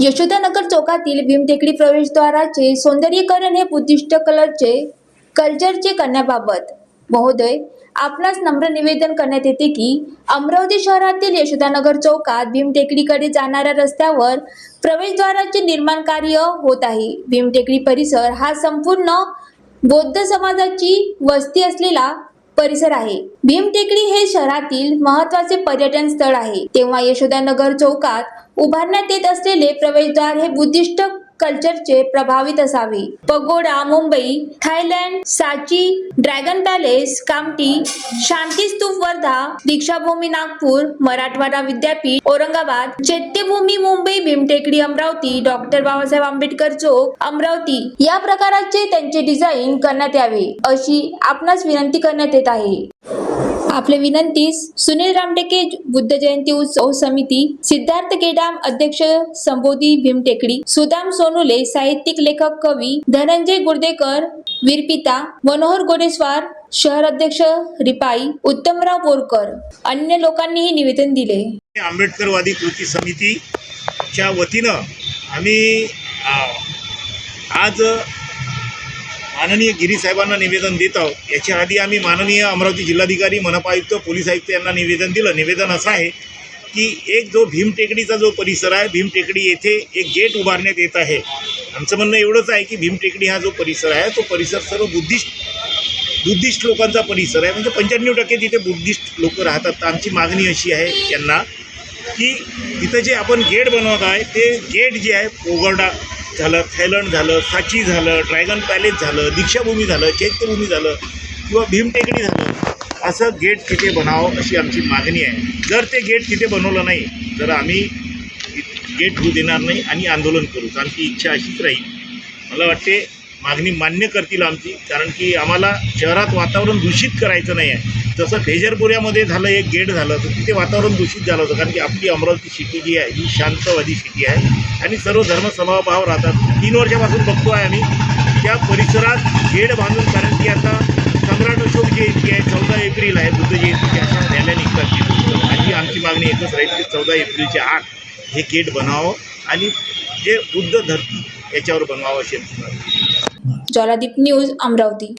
यशोदानगर चौकातील भीमटेकडी प्रवेशद्वाराचे सौंदर्यीकरण हे बुद्धिस्ट कल्चरचे करण्याबाबत महोदय, आपणास नम्र निवेदन करण्यात येते की अमरावती शहरातील यशोदानगर चौकात भीमटेकडीकडे जाणाऱ्या रस्त्यावर प्रवेशद्वाराचे निर्माण कार्य होत आहे। भीमटेकडी परिसर हा संपूर्ण बौद्ध समाजाची वस्ती असलेला परिसर आहे। भीमटेकडी हे शहरातील महत्त्वाचे पर्यटन स्थळ आहे। तेव्हा यशोदानगर चौकात उभारण्यात येत असलेले प्रवेशद्वार हे बुद्धिस्ट कल्चरचे प्रभावित असावे। Pagoda Mumbai, Thailand, Sanchi, dragon palace, Kamthi, Shanti Stupa Wardha, Dikshabhoomi Nagpur, Marathwada Vidyapeeth Aurangabad, Chaityabhoomi Mumbai, Bhimtekdi Amravati, doctor Babasaheb Ambedkar Chowk Amravati या प्रकाराचे त्यांचे डिझाईन करण्यात यावे अशी आपणास विनंती करण्यात येत आहे। आपले विनंतीस सुनील रामटेके, बुद्ध जयंती उत्सव समिती, सिद्धार्थ गेडाम अध्यक्ष, संबोधी भीमटेकडी, सुदाम सोनुले साहित्यिक लेखक कवी, धनंजय गुर्देकर वीरपिता, मनोहर गोडेस्वार शहर अध्यक्ष रिपाई, उत्तमराव बोरकर अन्य लोकांनीही निवेदन दिले। आंबेडकरवादी कृती समितीच्या वतीनं आम्ही आज माननीय गिरी साहेबांना निवेदन देत आहोत। याच्या आधी आम्ही माननीय अमरावती जिल्हाधिकारी, मनपा आयुक्त, पोलीस आयुक्त यांना निवेदन दिलं। निवेदन असं आहे की एक जो भीमटेकडीचा जो परिसर आहे, भीमटेकडी येथे एक गेट उभारण्यात येत आहे। आमचं म्हणणं एवढंच आहे की भीमटेकडी हा जो परिसर आहे तो परिसर सर्व बुद्धिस्ट लोकांचा परिसर आहे, म्हणजे 95% तिथे बुद्धिस्ट लोक राहतात। तर आमची मागणी अशी आहे त्यांना की तिथं जे आपण गेट बनवत आहे ते गेट जे आहे, पोगोडा झालं, थायलंड झालं, सांची झालं, ड्रॅगन पॅलेस झालं, दीक्षाभूमी झालं, चैत्यभूमी झालं किंवा भीमटेकडी झालं, असं गेट तिथे बनावं अशी आमची मागणी आहे। जर ते गेट तिथे बनवलं नाही तर आम्ही गेट होऊ देणार नाही आणि आंदोलन करू। आमची इच्छा अशीच राहील। मला वाटते मागणी मान्य करतील आमची, कारण की आम्हाला शहरात वातावरण दूषित करायचं नाही आहे। जसं फेजरपुऱ्यामध्ये झालं, एक गेट झालं तर तिथे वातावरण दूषित झालं होतं, कारण की आपली अमरावती सिटी जी आहे ही शांतवादी सिटी आहे आणि सर्व धर्म समभाव राहतात। 3 वर्षापासून बघतो आहे आम्ही त्या परिसरात गेट बांधून, कारण की आता सम्राट अशोक जयंती आहे, 14 एप्रिल आहे, बुद्ध जयंतीच्या अशा रॅल्या निघतात। आणि आमची मागणी एकच राहील की 14 एप्रिलच्या आत हे गेट बनावं आणि जे बुद्ध धरती याच्यावर बनवावं असे। ज्वालादीप न्यूज अमरावती।